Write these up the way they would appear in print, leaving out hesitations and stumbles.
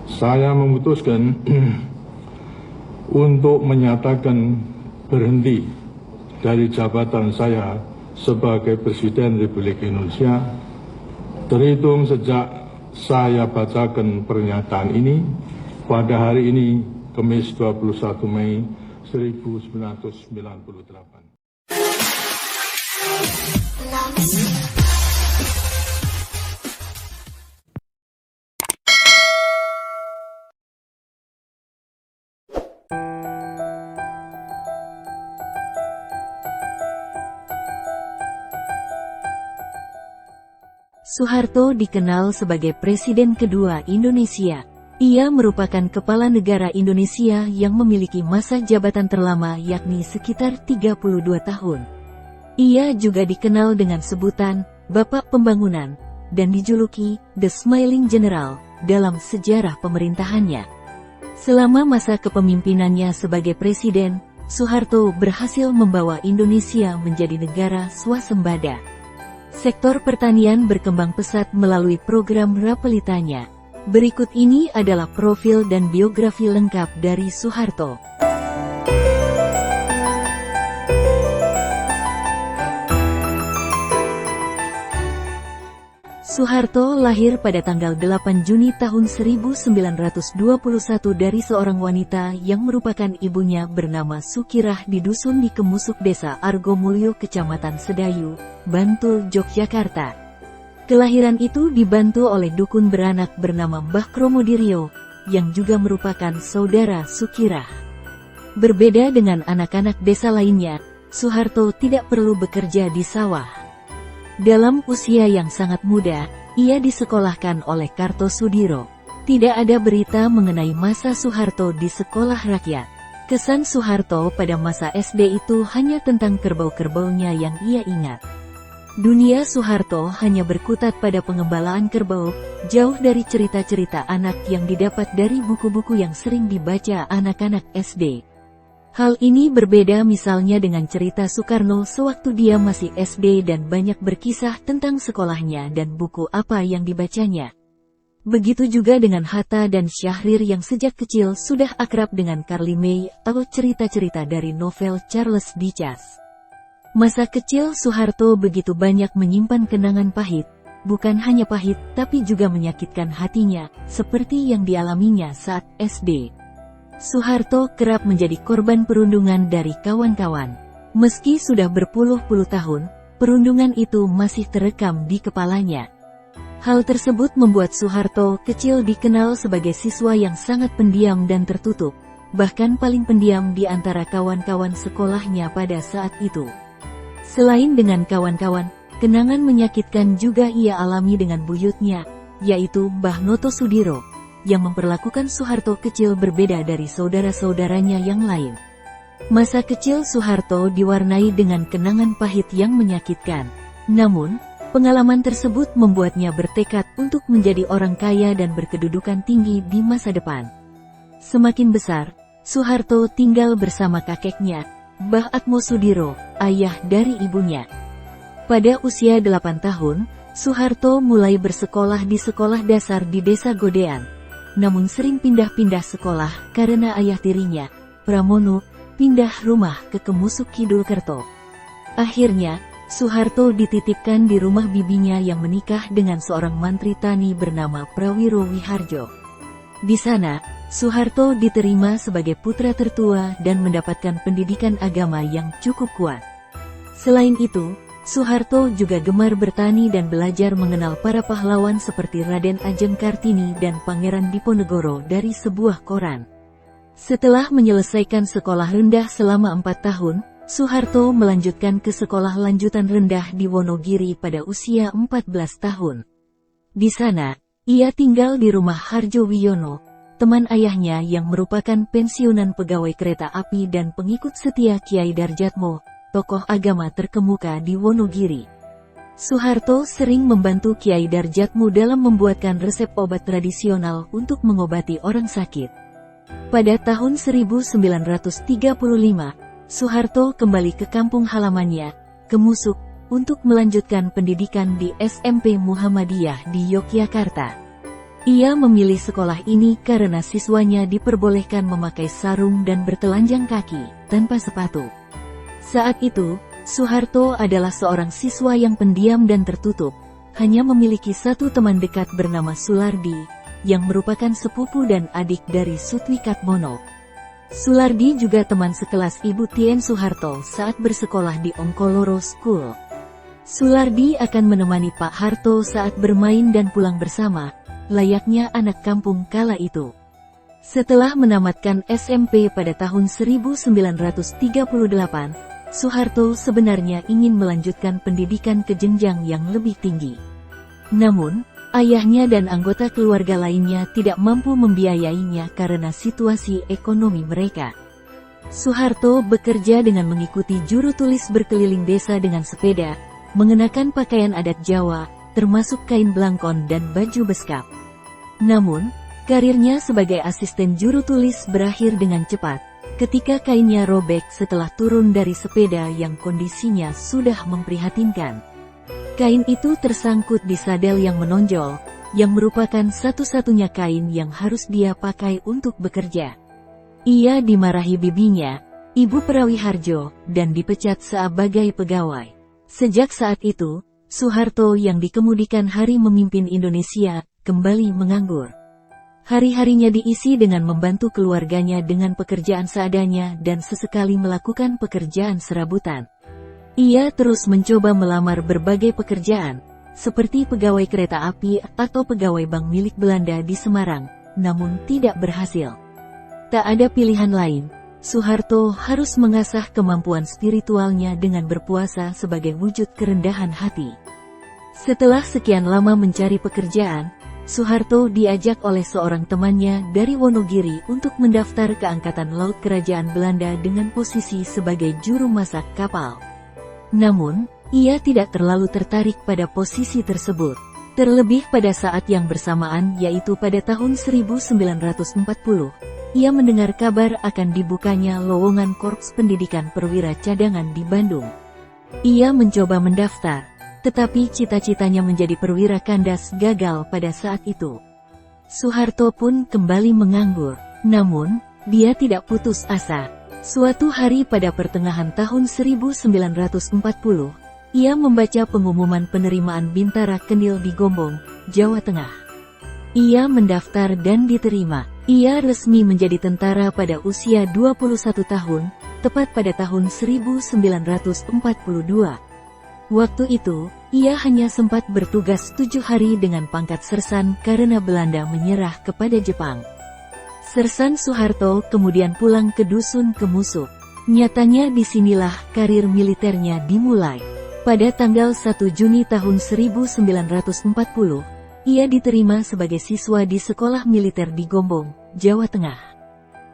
saya memutuskan untuk menyatakan berhenti dari jabatan saya sebagai Presiden Republik Indonesia terhitung sejak saya bacakan pernyataan ini pada hari ini, Kamis 21 Mei 1998. Soeharto dikenal sebagai Presiden kedua Indonesia. Ia merupakan kepala negara Indonesia yang memiliki masa jabatan terlama yakni sekitar 32 tahun. Ia juga dikenal dengan sebutan Bapak Pembangunan dan dijuluki The Smiling General dalam sejarah pemerintahannya. Selama masa kepemimpinannya sebagai presiden, Soeharto berhasil membawa Indonesia menjadi negara swasembada. Sektor pertanian berkembang pesat melalui program Rapelitanya. Berikut ini adalah profil dan biografi lengkap dari Soeharto. Soeharto lahir pada tanggal 8 Juni tahun 1921 dari seorang wanita yang merupakan ibunya bernama Sukirah di dusun di Kemusuk Desa Argomulyo, Kecamatan Sedayu, Bantul, Yogyakarta. Kelahiran itu dibantu oleh dukun beranak bernama Mbah Kromodiryo, yang juga merupakan saudara Sukirah. Berbeda dengan anak-anak desa lainnya, Soeharto tidak perlu bekerja di sawah. Dalam usia yang sangat muda, ia disekolahkan oleh Kartosudiro. Tidak ada berita mengenai masa Soeharto di sekolah rakyat. Kesan Soeharto pada masa SD itu hanya tentang kerbau-kerbaunya yang ia ingat. Dunia Soeharto hanya berkutat pada pengembalaan kerbau, jauh dari cerita-cerita anak yang didapat dari buku-buku yang sering dibaca anak-anak SD. Hal ini berbeda misalnya dengan cerita Soekarno sewaktu dia masih SD dan banyak berkisah tentang sekolahnya dan buku apa yang dibacanya. Begitu juga dengan Hatta dan Syahrir yang sejak kecil sudah akrab dengan Karli May atau cerita-cerita dari novel Charles Dickens. Masa kecil Soeharto begitu banyak menyimpan kenangan pahit, bukan hanya pahit tapi juga menyakitkan hatinya, seperti yang dialaminya saat SD. Soeharto kerap menjadi korban perundungan dari kawan-kawan. Meski sudah berpuluh-puluh tahun, perundungan itu masih terekam di kepalanya. Hal tersebut membuat Soeharto kecil dikenal sebagai siswa yang sangat pendiam dan tertutup, bahkan paling pendiam di antara kawan-kawan sekolahnya pada saat itu. Selain dengan kawan-kawan, kenangan menyakitkan juga ia alami dengan buyutnya, yaitu Mbah Noto Sudiro, yang memperlakukan Soeharto kecil berbeda dari saudara-saudaranya yang lain. Masa kecil Soeharto diwarnai dengan kenangan pahit yang menyakitkan. Namun, pengalaman tersebut membuatnya bertekad untuk menjadi orang kaya dan berkedudukan tinggi di masa depan. Semakin besar, Soeharto tinggal bersama kakeknya, Mbah Atmosudiro, ayah dari ibunya. Pada usia 8 tahun, Soeharto mulai bersekolah di sekolah dasar di Desa Godean. Namun sering pindah-pindah sekolah karena ayah tirinya, Pramono, pindah rumah ke Kemusuk Kidul Kerto. Akhirnya, Soeharto dititipkan di rumah bibinya yang menikah dengan seorang mantri tani bernama Prawiro Wiharjo. Di sana, Soeharto diterima sebagai putra tertua dan mendapatkan pendidikan agama yang cukup kuat. Selain itu, Soeharto juga gemar bertani dan belajar mengenal para pahlawan seperti Raden Ajeng Kartini dan Pangeran Diponegoro dari sebuah koran. Setelah menyelesaikan sekolah rendah selama 4 tahun, Soeharto melanjutkan ke sekolah lanjutan rendah di Wonogiri pada usia 14 tahun. Di sana, ia tinggal di rumah Harjo Wiyono, teman ayahnya yang merupakan pensiunan pegawai kereta api dan pengikut setia Kiai Darjatmo, tokoh agama terkemuka di Wonogiri. Soeharto sering membantu Kiai Darjatmo dalam membuatkan resep obat tradisional untuk mengobati orang sakit. Pada tahun 1935, Soeharto kembali ke kampung halamannya, Kemusuk, untuk melanjutkan pendidikan di SMP Muhammadiyah di Yogyakarta. Ia memilih sekolah ini karena siswanya diperbolehkan memakai sarung dan bertelanjang kaki, tanpa sepatu. Saat itu, Soeharto adalah seorang siswa yang pendiam dan tertutup, hanya memiliki satu teman dekat bernama Sulardi, yang merupakan sepupu dan adik dari Sutwikatmono. Sulardi juga teman sekelas Ibu Tien Soeharto saat bersekolah di Ongkoloro School. Sulardi akan menemani Pak Harto saat bermain dan pulang bersama, layaknya anak kampung kala itu. Setelah menamatkan SMP pada tahun 1938, Soeharto sebenarnya ingin melanjutkan pendidikan ke jenjang yang lebih tinggi. Namun, ayahnya dan anggota keluarga lainnya tidak mampu membiayainya karena situasi ekonomi mereka. Soeharto bekerja dengan mengikuti juru tulis berkeliling desa dengan sepeda, mengenakan pakaian adat Jawa, termasuk kain blangkon dan baju beskap. Namun, karirnya sebagai asisten juru tulis berakhir dengan cepat, ketika kainnya robek setelah turun dari sepeda yang kondisinya sudah memprihatinkan. Kain itu tersangkut di sadel yang menonjol, yang merupakan satu-satunya kain yang harus dia pakai untuk bekerja. Ia dimarahi bibinya, Ibu Perawi Harjo, dan dipecat sebagai pegawai. Sejak saat itu, Soeharto yang dikemudikan hari memimpin Indonesia, kembali menganggur. Hari-harinya diisi dengan membantu keluarganya dengan pekerjaan seadanya dan sesekali melakukan pekerjaan serabutan. Ia terus mencoba melamar berbagai pekerjaan, seperti pegawai kereta api atau pegawai bank milik Belanda di Semarang, namun tidak berhasil. Tak ada pilihan lain, Soeharto harus mengasah kemampuan spiritualnya dengan berpuasa sebagai wujud kerendahan hati. Setelah sekian lama mencari pekerjaan, Soeharto diajak oleh seorang temannya dari Wonogiri untuk mendaftar ke Angkatan Laut Kerajaan Belanda dengan posisi sebagai juru masak kapal. Namun, ia tidak terlalu tertarik pada posisi tersebut. Terlebih pada saat yang bersamaan yaitu pada tahun 1940. Ia mendengar kabar akan dibukanya lowongan Korps Pendidikan Perwira Cadangan di Bandung. Ia mencoba mendaftar, tetapi cita-citanya menjadi perwira kandas gagal pada saat itu. Soeharto pun kembali menganggur, namun, dia tidak putus asa. Suatu hari pada pertengahan tahun 1940, ia membaca pengumuman penerimaan Bintara Kenil di Gombong, Jawa Tengah. Ia mendaftar dan diterima. Ia resmi menjadi tentara pada usia 21 tahun, tepat pada tahun 1942. Waktu itu, ia hanya sempat bertugas 7 hari dengan pangkat sersan karena Belanda menyerah kepada Jepang. Sersan Soeharto kemudian pulang ke dusun Kemusuk. Nyatanya disinilah karir militernya dimulai. Pada tanggal 1 Juni tahun 1940, ia diterima sebagai siswa di sekolah militer di Gombong, Jawa Tengah.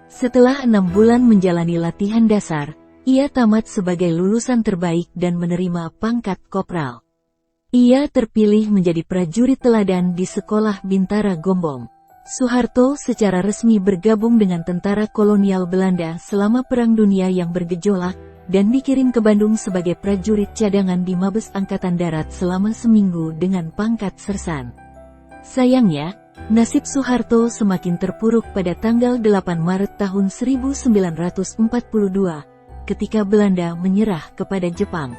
Setelah 6 bulan menjalani latihan dasar, ia tamat sebagai lulusan terbaik dan menerima pangkat kopral. Ia terpilih menjadi prajurit teladan di sekolah Bintara Gombong. Soeharto secara resmi bergabung dengan tentara kolonial Belanda selama Perang Dunia yang bergejolak, dan dikirim ke Bandung sebagai prajurit cadangan di Mabes Angkatan Darat selama seminggu dengan pangkat sersan. Sayangnya, nasib Soeharto semakin terpuruk pada tanggal 8 Maret tahun 1942, ketika Belanda menyerah kepada Jepang.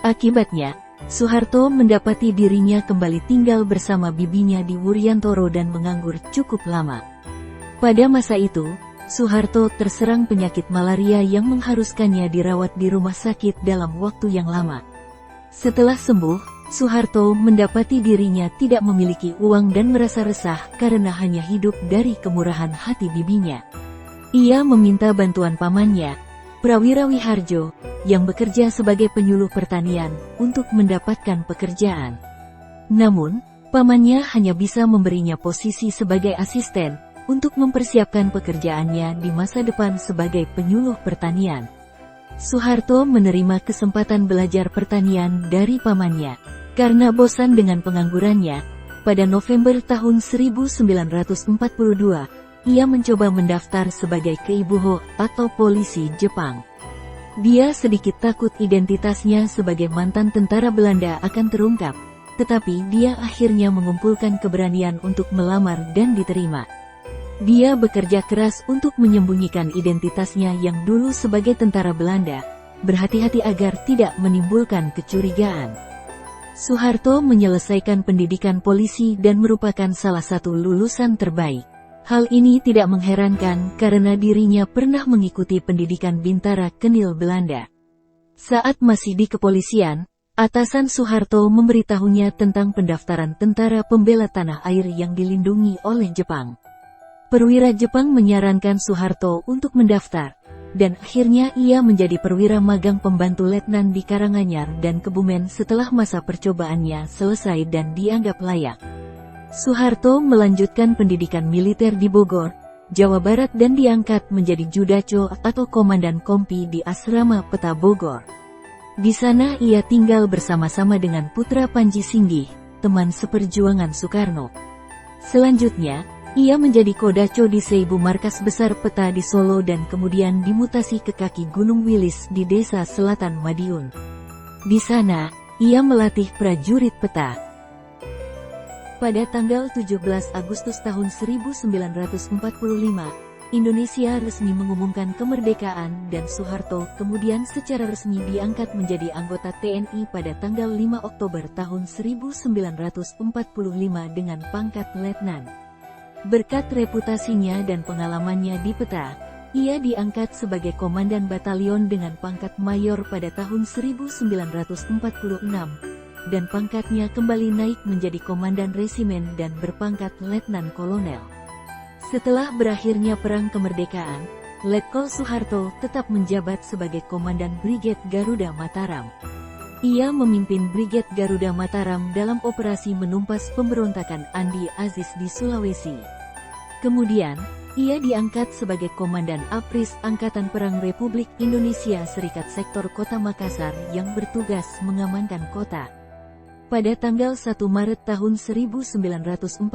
Akibatnya, Soeharto mendapati dirinya kembali tinggal bersama bibinya di Wuryantoro dan menganggur cukup lama. Pada masa itu, Soeharto terserang penyakit malaria yang mengharuskannya dirawat di rumah sakit dalam waktu yang lama. Setelah sembuh, Soeharto mendapati dirinya tidak memiliki uang dan merasa resah karena hanya hidup dari kemurahan hati bibinya. Ia meminta bantuan pamannya, Prawira Wiharjo, yang bekerja sebagai penyuluh pertanian, untuk mendapatkan pekerjaan. Namun, pamannya hanya bisa memberinya posisi sebagai asisten, untuk mempersiapkan pekerjaannya di masa depan sebagai penyuluh pertanian. Soeharto menerima kesempatan belajar pertanian dari pamannya. Karena bosan dengan penganggurannya, pada November tahun 1942, ia mencoba mendaftar sebagai keibuho atau polisi Jepang. Dia sedikit takut identitasnya sebagai mantan tentara Belanda akan terungkap. tetapi dia akhirnya mengumpulkan keberanian untuk melamar dan diterima. Dia bekerja keras untuk menyembunyikan identitasnya yang dulu sebagai tentara Belanda, berhati-hati agar tidak menimbulkan kecurigaan. Soeharto menyelesaikan pendidikan polisi dan merupakan salah satu lulusan terbaik. Hal ini tidak mengherankan karena dirinya pernah mengikuti pendidikan Bintara Kenil Belanda. Saat masih di kepolisian, atasan Soeharto memberitahunya tentang pendaftaran tentara pembela tanah air yang dilindungi oleh Jepang. Perwira Jepang menyarankan Soeharto untuk mendaftar, dan akhirnya ia menjadi perwira magang pembantu letnan di Karanganyar dan Kebumen setelah masa percobaannya selesai dan dianggap layak. Soeharto melanjutkan pendidikan militer di Bogor, Jawa Barat dan diangkat menjadi Judaco atau Komandan Kompi di Asrama Peta Bogor. Di sana ia tinggal bersama-sama dengan putra Panji Singgih, teman seperjuangan Soekarno. Selanjutnya, ia menjadi Kodaco di Seibu markas besar Peta di Solo dan kemudian dimutasi ke kaki Gunung Wilis di Desa Selatan Madiun. Di sana, ia melatih prajurit Peta. Pada tanggal 17 Agustus tahun 1945, Indonesia resmi mengumumkan kemerdekaan dan Soeharto kemudian secara resmi diangkat menjadi anggota TNI pada tanggal 5 Oktober tahun 1945 dengan pangkat letnan. Berkat reputasinya dan pengalamannya di Peta, ia diangkat sebagai komandan batalion dengan pangkat mayor pada tahun 1946, dan pangkatnya kembali naik menjadi komandan resimen dan berpangkat letnan kolonel. Setelah berakhirnya Perang Kemerdekaan, Letkol Soeharto tetap menjabat sebagai komandan Brigade Garuda Mataram. Ia memimpin Brigade Garuda Mataram dalam operasi menumpas pemberontakan Andi Aziz di Sulawesi. Kemudian, ia diangkat sebagai Komandan APRIS Angkatan Perang Republik Indonesia Serikat Sektor Kota Makassar yang bertugas mengamankan kota. Pada tanggal 1 Maret tahun 1949,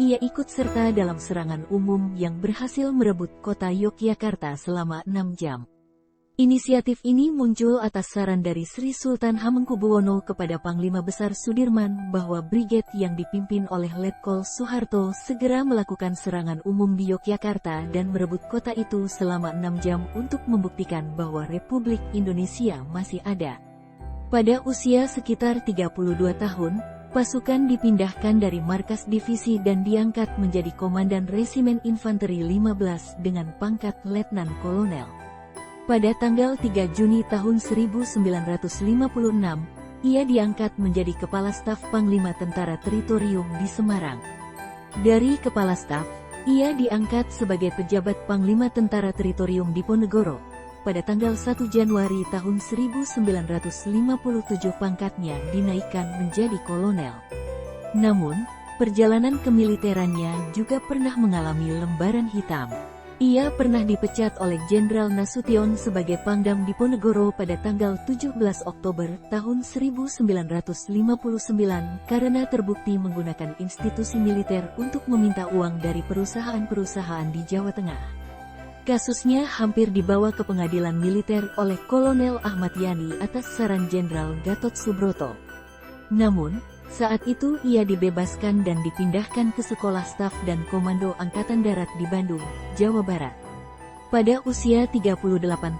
ia ikut serta dalam serangan umum yang berhasil merebut kota Yogyakarta selama 6 jam. Inisiatif ini muncul atas saran dari Sri Sultan Hamengkubuwono kepada Panglima Besar Sudirman bahwa brigade yang dipimpin oleh Letkol Soeharto segera melakukan serangan umum di Yogyakarta dan merebut kota itu selama 6 jam untuk membuktikan bahwa Republik Indonesia masih ada. Pada usia sekitar 32 tahun, pasukan dipindahkan dari markas divisi dan diangkat menjadi Komandan Resimen Infanteri 15 dengan pangkat Letnan Kolonel. Pada tanggal 3 Juni tahun 1956, ia diangkat menjadi Kepala Staf Panglima Tentara Teritorium di Semarang. Dari Kepala Staf, ia diangkat sebagai pejabat Panglima Tentara Teritorium Diponegoro. Pada tanggal 1 Januari tahun 1957 pangkatnya dinaikkan menjadi kolonel. Namun, perjalanan kemiliterannya juga pernah mengalami lembaran hitam. Ia pernah dipecat oleh Jenderal Nasution sebagai Pangdam Diponegoro pada tanggal 17 Oktober tahun 1959 karena terbukti menggunakan institusi militer untuk meminta uang dari perusahaan-perusahaan di Jawa Tengah. Kasusnya hampir dibawa ke pengadilan militer oleh Kolonel Ahmad Yani atas saran Jenderal Gatot Subroto. Namun, saat itu ia dibebaskan dan dipindahkan ke Sekolah Staf dan Komando Angkatan Darat di Bandung, Jawa Barat. Pada usia 38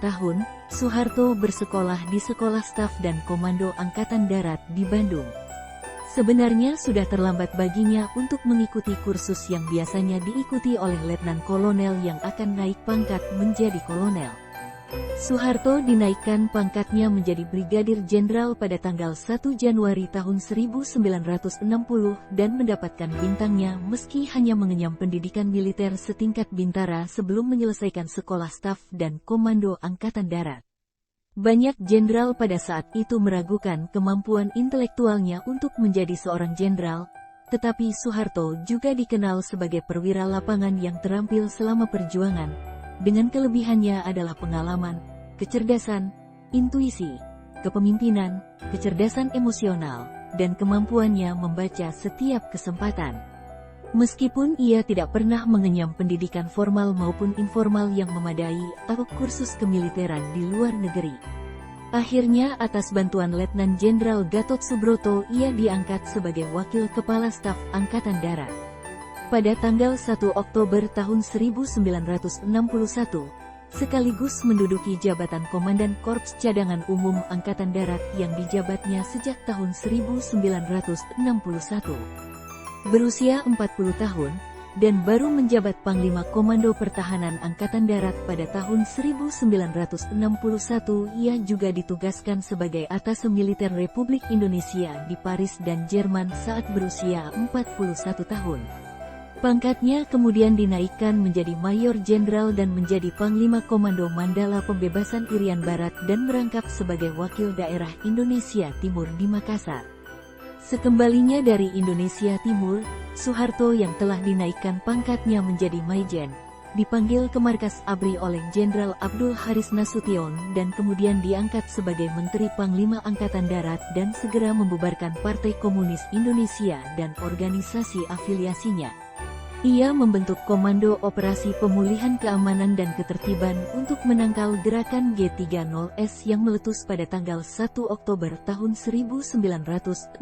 tahun, Soeharto bersekolah di Sekolah Staf dan Komando Angkatan Darat di Bandung. Sebenarnya sudah terlambat baginya untuk mengikuti kursus yang biasanya diikuti oleh letnan kolonel yang akan naik pangkat menjadi kolonel. Soeharto dinaikkan pangkatnya menjadi Brigadir Jenderal pada tanggal 1 Januari tahun 1960 dan mendapatkan bintangnya meski hanya mengenyam pendidikan militer setingkat bintara sebelum menyelesaikan Sekolah Staf dan Komando Angkatan Darat. Banyak jenderal pada saat itu meragukan kemampuan intelektualnya untuk menjadi seorang jenderal, tetapi Soeharto juga dikenal sebagai perwira lapangan yang terampil selama perjuangan. Dengan kelebihannya adalah pengalaman, kecerdasan, intuisi, kepemimpinan, kecerdasan emosional, dan kemampuannya membaca setiap kesempatan. Meskipun ia tidak pernah mengenyam pendidikan formal maupun informal yang memadai atau kursus kemiliteran di luar negeri. Akhirnya atas bantuan Letnan Jenderal Gatot Subroto ia diangkat sebagai Wakil Kepala Staf Angkatan Darat. Pada tanggal 1 Oktober tahun 1961, sekaligus menduduki jabatan Komandan Korps Cadangan Umum Angkatan Darat yang dijabatnya sejak tahun 1961. Berusia 40 tahun, dan baru menjabat Panglima Komando Pertahanan Angkatan Darat pada tahun 1961, ia juga ditugaskan sebagai Atase Militer Republik Indonesia di Paris dan Jerman saat berusia 41 tahun. Pangkatnya kemudian dinaikkan menjadi Mayor Jenderal dan menjadi Panglima Komando Mandala Pembebasan Irian Barat dan merangkap sebagai Wakil Daerah Indonesia Timur di Makassar. Sekembalinya dari Indonesia Timur, Soeharto yang telah dinaikkan pangkatnya menjadi Maijen, dipanggil ke markas ABRI oleh Jenderal Abdul Haris Nasution dan kemudian diangkat sebagai Menteri Panglima Angkatan Darat dan segera membubarkan Partai Komunis Indonesia dan organisasi afiliasinya. Ia membentuk Komando Operasi Pemulihan Keamanan dan Ketertiban untuk menangkal gerakan G30S yang meletus pada tanggal 1 Oktober tahun 1965. 2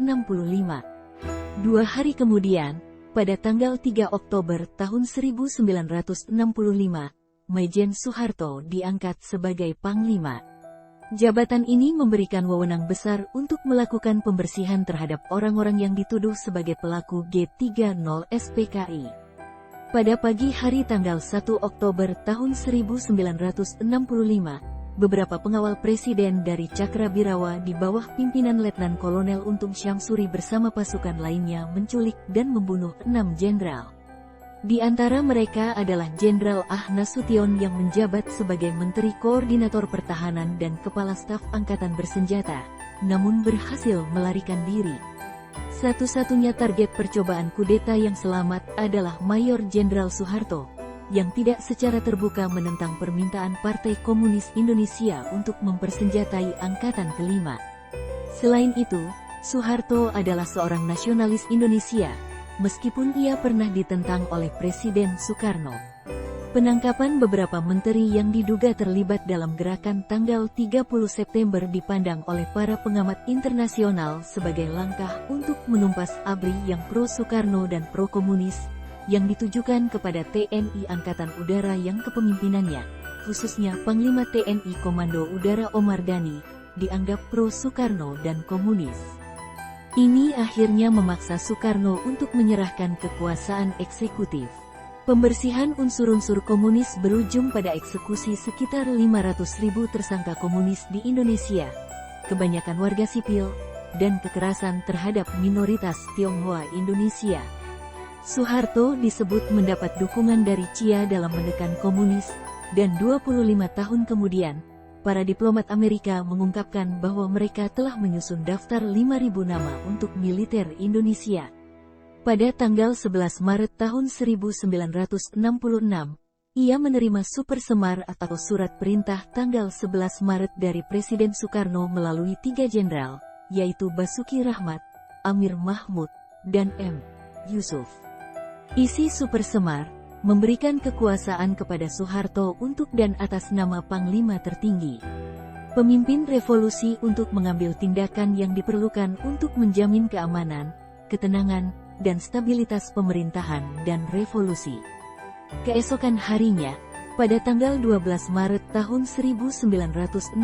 hari kemudian, pada tanggal 3 Oktober tahun 1965, Maijen Soeharto diangkat sebagai Panglima. Jabatan ini memberikan wewenang besar untuk melakukan pembersihan terhadap orang-orang yang dituduh sebagai pelaku G30S PKI. Pada pagi hari tanggal 1 Oktober tahun 1965, beberapa pengawal presiden dari Cakrabirawa di bawah pimpinan Letnan Kolonel Untung Syamsuri bersama pasukan lainnya menculik dan membunuh 6 jenderal. Di antara mereka adalah Jenderal Ah Nasution yang menjabat sebagai Menteri Koordinator Pertahanan dan Kepala Staf Angkatan Bersenjata, namun berhasil melarikan diri. Satu-satunya target percobaan kudeta yang selamat adalah Mayor Jenderal Soeharto, yang tidak secara terbuka menentang permintaan Partai Komunis Indonesia untuk mempersenjatai Angkatan Kelima. Selain itu, Soeharto adalah seorang nasionalis Indonesia, meskipun ia pernah ditentang oleh Presiden Soekarno. Penangkapan beberapa menteri yang diduga terlibat dalam gerakan tanggal 30 September dipandang oleh para pengamat internasional sebagai langkah untuk menumpas ABRI yang pro-Soekarno dan pro-komunis, yang ditujukan kepada TNI Angkatan Udara yang kepemimpinannya, khususnya Panglima TNI Komando Udara Omar Dhani, dianggap pro-Soekarno dan komunis. Ini akhirnya memaksa Soekarno untuk menyerahkan kekuasaan eksekutif. Pembersihan unsur-unsur komunis berujung pada eksekusi sekitar 500.000 tersangka komunis di Indonesia, kebanyakan warga sipil, dan kekerasan terhadap minoritas Tionghoa Indonesia. Soeharto disebut mendapat dukungan dari Chia dalam menekan komunis, dan 25 tahun kemudian, para diplomat Amerika mengungkapkan bahwa mereka telah menyusun daftar 5.000 nama untuk militer Indonesia. Pada tanggal 11 Maret tahun 1966, ia menerima Super Semar atau surat perintah tanggal 11 Maret dari Presiden Soekarno melalui 3 jenderal, yaitu Basuki Rahmat, Amir Mahmud, dan M. Yusuf. Isi Super Semar memberikan kekuasaan kepada Soeharto untuk dan atas nama Panglima tertinggi, pemimpin revolusi untuk mengambil tindakan yang diperlukan untuk menjamin keamanan, ketenangan, dan stabilitas pemerintahan dan revolusi. Keesokan harinya, pada tanggal 12 Maret tahun 1966,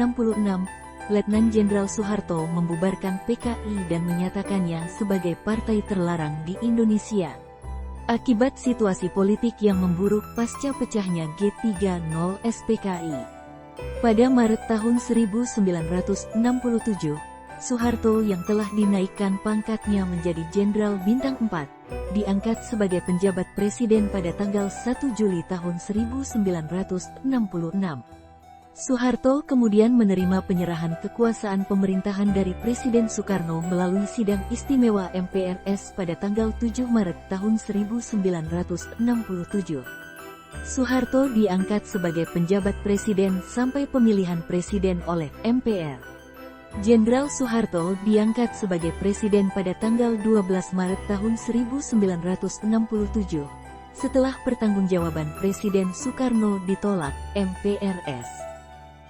Letnan Jenderal Soeharto membubarkan PKI dan menyatakannya sebagai partai terlarang di Indonesia. Akibat situasi politik yang memburuk pasca pecahnya G30S PKI. Pada Maret tahun 1967, Soeharto yang telah dinaikkan pangkatnya menjadi Jenderal Bintang 4, diangkat sebagai penjabat presiden pada tanggal 1 Juli tahun 1966. Soeharto kemudian menerima penyerahan kekuasaan pemerintahan dari Presiden Soekarno melalui sidang istimewa MPRS pada tanggal 7 Maret tahun 1967. Soeharto diangkat sebagai penjabat presiden sampai pemilihan presiden oleh MPR. Jenderal Soeharto diangkat sebagai presiden pada tanggal 12 Maret tahun 1967, setelah pertanggungjawaban Presiden Soekarno ditolak MPRS.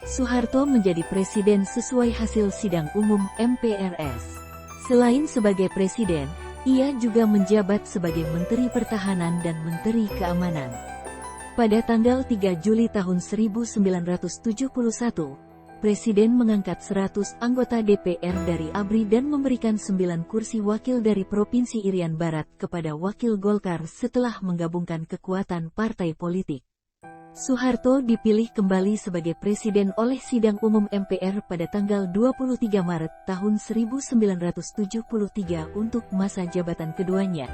Soeharto menjadi presiden sesuai hasil sidang umum MPRS. Selain sebagai presiden, ia juga menjabat sebagai Menteri Pertahanan dan Menteri Keamanan. Pada tanggal 3 Juli tahun 1971, Presiden mengangkat 100 anggota DPR dari ABRI dan memberikan 9 kursi wakil dari Provinsi Irian Barat kepada wakil Golkar setelah menggabungkan kekuatan partai politik. Soeharto dipilih kembali sebagai presiden oleh Sidang Umum MPR pada tanggal 23 Maret tahun 1973 untuk masa jabatan keduanya.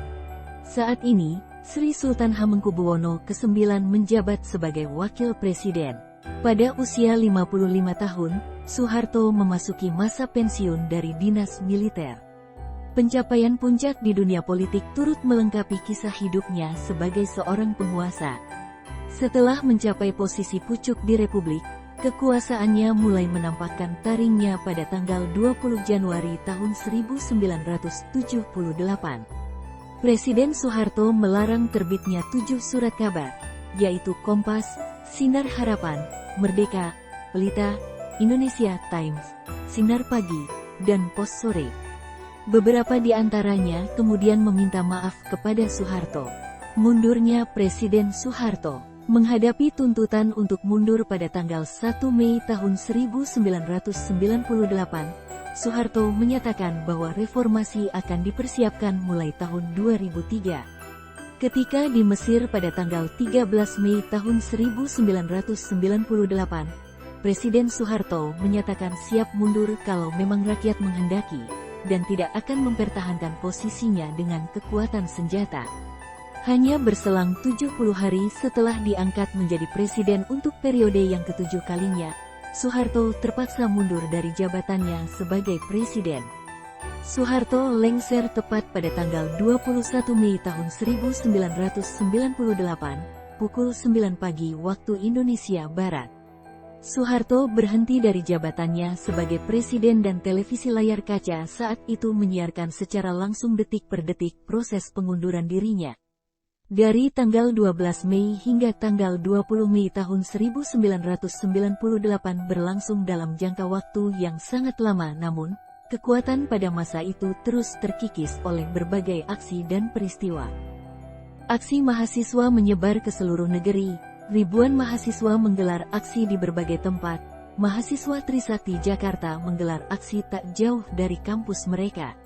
Saat ini, Sri Sultan Hamengkubuwono ke-9 menjabat sebagai wakil presiden. Pada usia 55 tahun, Soeharto memasuki masa pensiun dari dinas militer. Pencapaian puncak di dunia politik turut melengkapi kisah hidupnya sebagai seorang penguasa. Setelah mencapai posisi pucuk di Republik, kekuasaannya mulai menampakkan taringnya pada tanggal 20 Januari tahun 1978. Presiden Soeharto melarang terbitnya 7 surat kabar, yaitu Kompas, Sinar Harapan, Merdeka, Pelita, Indonesia Times, Sinar Pagi, dan Pos Sore. Beberapa di antaranya kemudian meminta maaf kepada Soeharto. Mundurnya Presiden Soeharto. Menghadapi tuntutan untuk mundur pada tanggal 1 Mei tahun 1998, Soeharto menyatakan bahwa reformasi akan dipersiapkan mulai tahun 2003. Ketika di Mesir pada tanggal 13 Mei tahun 1998, Presiden Soeharto menyatakan siap mundur kalau memang rakyat menghendaki, dan tidak akan mempertahankan posisinya dengan kekuatan senjata. Hanya berselang 70 hari setelah diangkat menjadi presiden untuk periode yang ke-7 kalinya, Soeharto terpaksa mundur dari jabatannya sebagai presiden. Soeharto lengser tepat pada tanggal 21 Mei tahun 1998, pukul 9 pagi waktu Indonesia Barat. Soeharto berhenti dari jabatannya sebagai presiden dan televisi layar kaca saat itu menyiarkan secara langsung detik per detik proses pengunduran dirinya. Dari tanggal 12 Mei hingga tanggal 20 Mei tahun 1998 berlangsung dalam jangka waktu yang sangat lama, namun kekuatan pada masa itu terus terkikis oleh berbagai aksi dan peristiwa. Aksi mahasiswa menyebar ke seluruh negeri, ribuan mahasiswa menggelar aksi di berbagai tempat. Mahasiswa Trisakti Jakarta menggelar aksi tak jauh dari kampus mereka.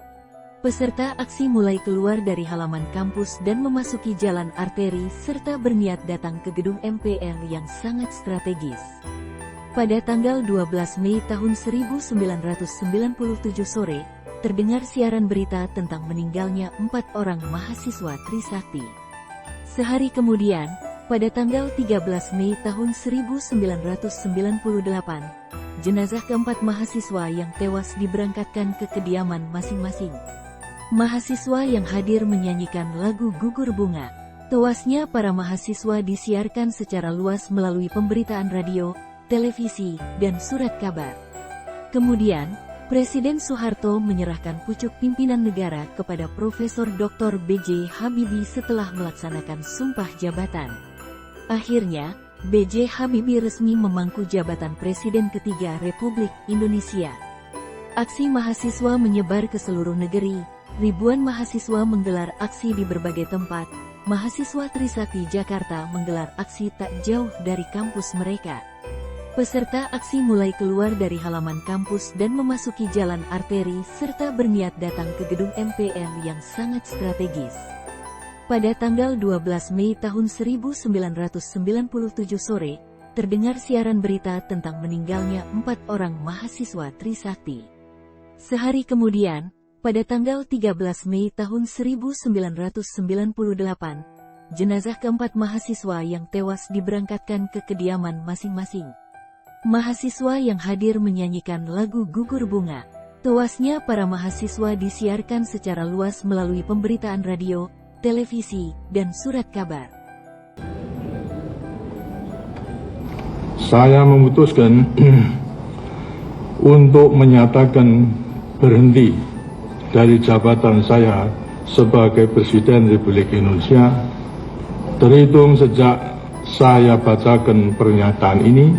Peserta aksi mulai keluar dari halaman kampus dan memasuki jalan arteri serta berniat datang ke gedung MPR yang sangat strategis. Pada tanggal 12 Mei tahun 1997 sore, terdengar siaran berita tentang meninggalnya 4 orang mahasiswa Trisakti. Sehari kemudian, pada tanggal 13 Mei tahun 1998, jenazah keempat mahasiswa yang tewas diberangkatkan ke kediaman masing-masing. Mahasiswa yang hadir menyanyikan lagu Gugur Bunga. Tewasnya para mahasiswa disiarkan secara luas melalui pemberitaan radio, televisi, dan surat kabar. Kemudian, Presiden Soeharto menyerahkan pucuk pimpinan negara kepada Profesor Dr. B.J. Habibie setelah melaksanakan sumpah jabatan. Akhirnya, B.J. Habibie resmi memangku jabatan Presiden ketiga Republik Indonesia. Aksi mahasiswa menyebar ke seluruh negeri, ribuan mahasiswa menggelar aksi di berbagai tempat. Mahasiswa Trisakti Jakarta menggelar aksi tak jauh dari kampus mereka. Peserta aksi mulai keluar dari halaman kampus dan memasuki jalan arteri serta berniat datang ke gedung MPR yang sangat strategis. Pada tanggal 12 Mei tahun 1997 sore, terdengar siaran berita tentang meninggalnya 4 orang mahasiswa Trisakti. Sehari kemudian, pada tanggal 13 Mei tahun 1998, jenazah keempat mahasiswa yang tewas diberangkatkan ke kediaman masing-masing. Mahasiswa yang hadir menyanyikan lagu Gugur Bunga. Tewasnya para mahasiswa disiarkan secara luas melalui pemberitaan radio, televisi, dan surat kabar. Saya memutuskan untuk menyatakan berhenti dari jabatan saya sebagai Presiden Republik Indonesia terhitung sejak saya bacakan pernyataan ini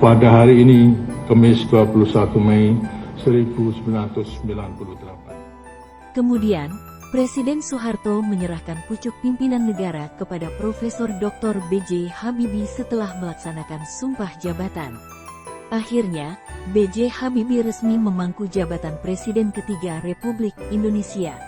pada hari ini, Kamis 21 Mei 1998. Kemudian, Presiden Soeharto menyerahkan pucuk pimpinan negara kepada Profesor Dr. B.J. Habibie setelah melaksanakan sumpah jabatan. Akhirnya, B.J. Habibie resmi memangku jabatan Presiden ketiga Republik Indonesia.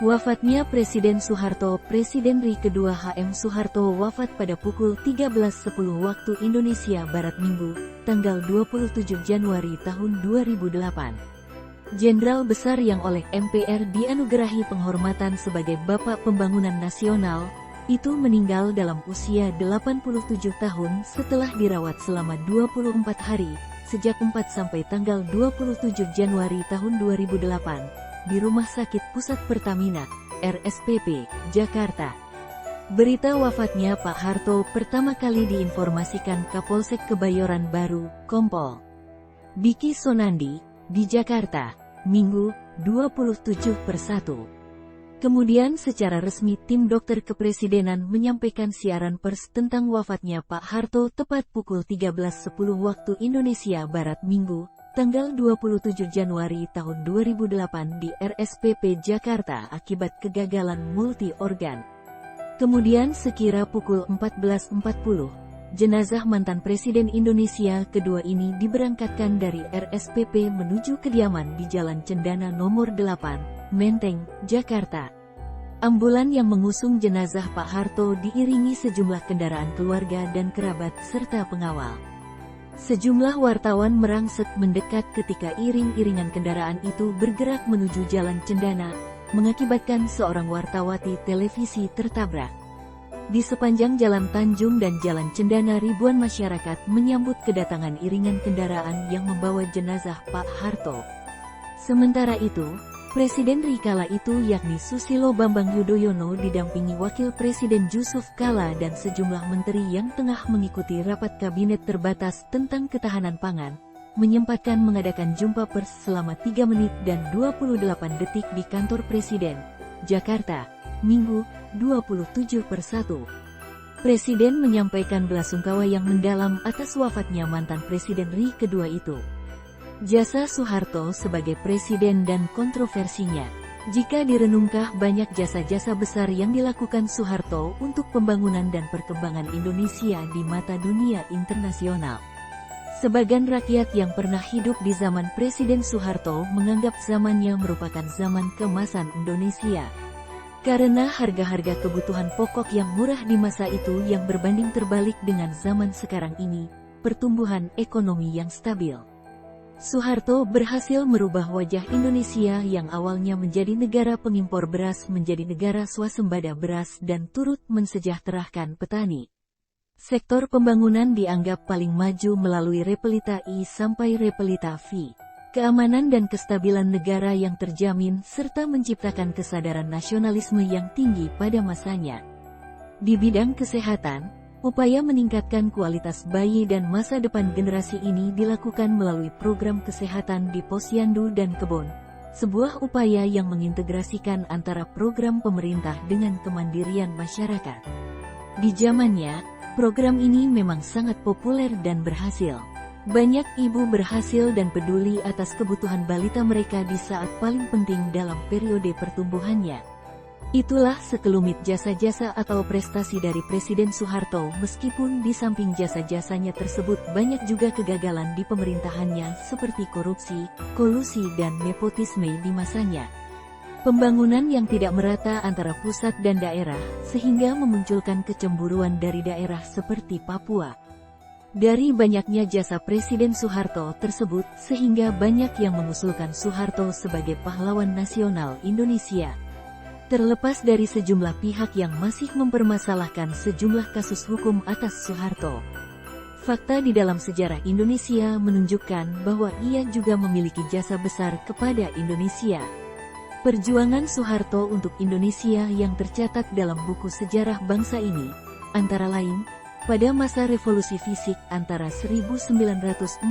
Wafatnya Presiden Soeharto. Presiden RI kedua HM Soeharto wafat pada pukul 13.10 waktu Indonesia Barat Minggu, tanggal 27 Januari tahun 2008. Jenderal besar yang oleh MPR dianugerahi penghormatan sebagai Bapak Pembangunan Nasional, itu meninggal dalam usia 87 tahun setelah dirawat selama 24 hari, sejak 4 sampai tanggal 27 Januari tahun 2008. Di Rumah Sakit Pusat Pertamina, RSPP, Jakarta. Berita wafatnya Pak Harto pertama kali diinformasikan Kapolsek Kebayoran Baru, Kompol Biki Sonandi, di Jakarta, Minggu, 27/1. Kemudian secara resmi tim dokter kepresidenan menyampaikan siaran pers tentang wafatnya Pak Harto tepat pukul 13.10 waktu Indonesia Barat Minggu, tanggal 27 Januari tahun 2008 di RSPP Jakarta akibat kegagalan multi-organ. Kemudian sekira pukul 14.40, jenazah mantan Presiden Indonesia kedua ini diberangkatkan dari RSPP menuju kediaman di Jalan Cendana nomor 8, Menteng, Jakarta. Ambulan yang mengusung jenazah Pak Harto diiringi sejumlah kendaraan keluarga dan kerabat serta pengawal. Sejumlah wartawan merangsek mendekat ketika iring-iringan kendaraan itu bergerak menuju Jalan Cendana, mengakibatkan seorang wartawati televisi tertabrak. Di sepanjang Jalan Tanjung dan Jalan Cendana ribuan masyarakat menyambut kedatangan iringan kendaraan yang membawa jenazah Pak Harto. Sementara itu, Presiden RI kala itu yakni Susilo Bambang Yudhoyono didampingi Wakil Presiden Jusuf Kalla dan sejumlah menteri yang tengah mengikuti rapat kabinet terbatas tentang ketahanan pangan, menyempatkan mengadakan jumpa pers selama 3 menit dan 28 detik di kantor Presiden, Jakarta, Minggu, 27/1. Presiden menyampaikan belasungkawa yang mendalam atas wafatnya mantan Presiden RI kedua itu. Jasa Soeharto sebagai presiden dan kontroversinya. Jika direnungkah banyak jasa-jasa besar yang dilakukan Soeharto untuk pembangunan dan perkembangan Indonesia di mata dunia internasional. Sebagian rakyat yang pernah hidup di zaman Presiden Soeharto menganggap zamannya merupakan zaman keemasan Indonesia. Karena harga-harga kebutuhan pokok yang murah di masa itu yang berbanding terbalik dengan zaman sekarang ini, pertumbuhan ekonomi yang stabil. Soeharto berhasil merubah wajah Indonesia yang awalnya menjadi negara pengimpor beras menjadi negara swasembada beras dan turut mensejahterakan petani. Sektor pembangunan dianggap paling maju melalui Repelita I sampai Repelita V. Keamanan dan kestabilan negara yang terjamin serta menciptakan kesadaran nasionalisme yang tinggi pada masanya. Di bidang kesehatan, upaya meningkatkan kualitas bayi dan masa depan generasi ini dilakukan melalui program kesehatan di Posyandu dan Kebon, sebuah upaya yang mengintegrasikan antara program pemerintah dengan kemandirian masyarakat. Di zamannya, program ini memang sangat populer dan berhasil. Banyak ibu berhasil dan peduli atas kebutuhan balita mereka di saat paling penting dalam periode pertumbuhannya. Itulah sekelumit jasa-jasa atau prestasi dari Presiden Soeharto, meskipun di samping jasa-jasanya tersebut banyak juga kegagalan di pemerintahannya seperti korupsi, kolusi dan nepotisme di masanya. Pembangunan yang tidak merata antara pusat dan daerah, sehingga memunculkan kecemburuan dari daerah seperti Papua. Dari banyaknya jasa Presiden Soeharto tersebut, sehingga banyak yang mengusulkan Soeharto sebagai pahlawan nasional Indonesia. Terlepas dari sejumlah pihak yang masih mempermasalahkan sejumlah kasus hukum atas Soeharto, fakta di dalam sejarah Indonesia menunjukkan bahwa ia juga memiliki jasa besar kepada Indonesia. Perjuangan Soeharto untuk Indonesia yang tercatat dalam buku sejarah bangsa ini, antara lain, pada masa revolusi fisik antara 1945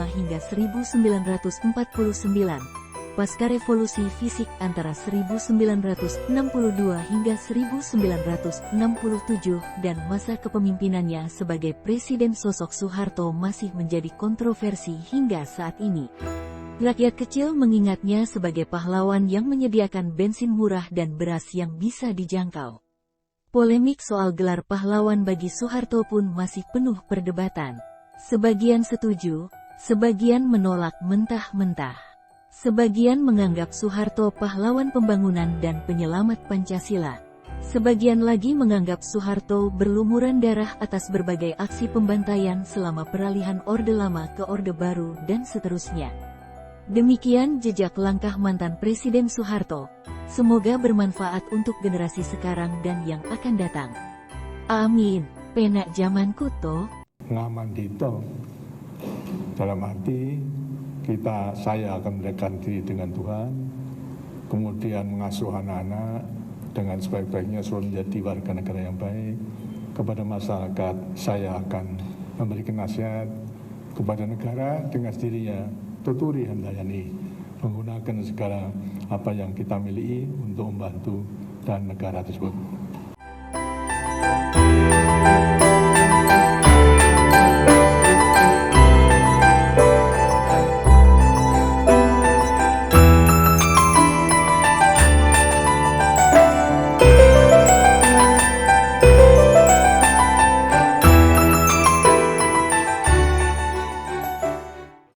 hingga 1949, pasca revolusi fisik antara 1962 hingga 1967 dan masa kepemimpinannya sebagai presiden, sosok Soeharto masih menjadi kontroversi hingga saat ini. Rakyat kecil mengingatnya sebagai pahlawan yang menyediakan bensin murah dan beras yang bisa dijangkau. Polemik soal gelar pahlawan bagi Soeharto pun masih penuh perdebatan. Sebagian setuju, sebagian menolak mentah-mentah. Sebagian menganggap Soeharto pahlawan pembangunan dan penyelamat Pancasila. Sebagian lagi menganggap Soeharto berlumuran darah atas berbagai aksi pembantaian selama peralihan Orde Lama ke Orde Baru dan seterusnya. Demikian jejak langkah mantan Presiden Soeharto. Semoga bermanfaat untuk generasi sekarang dan yang akan datang. Amin. Penak zaman kuto. Ngaman dito. Dalam arti saya akan mendekatkan diri dengan Tuhan, kemudian mengasuh anak-anak dengan sebaik-baiknya selalu menjadi warga negara yang baik. Kepada masyarakat saya akan memberikan nasihat, kepada negara dengan sendirinya tuturi handayani, menggunakan segala apa yang kita miliki untuk membantu dan negara tersebut.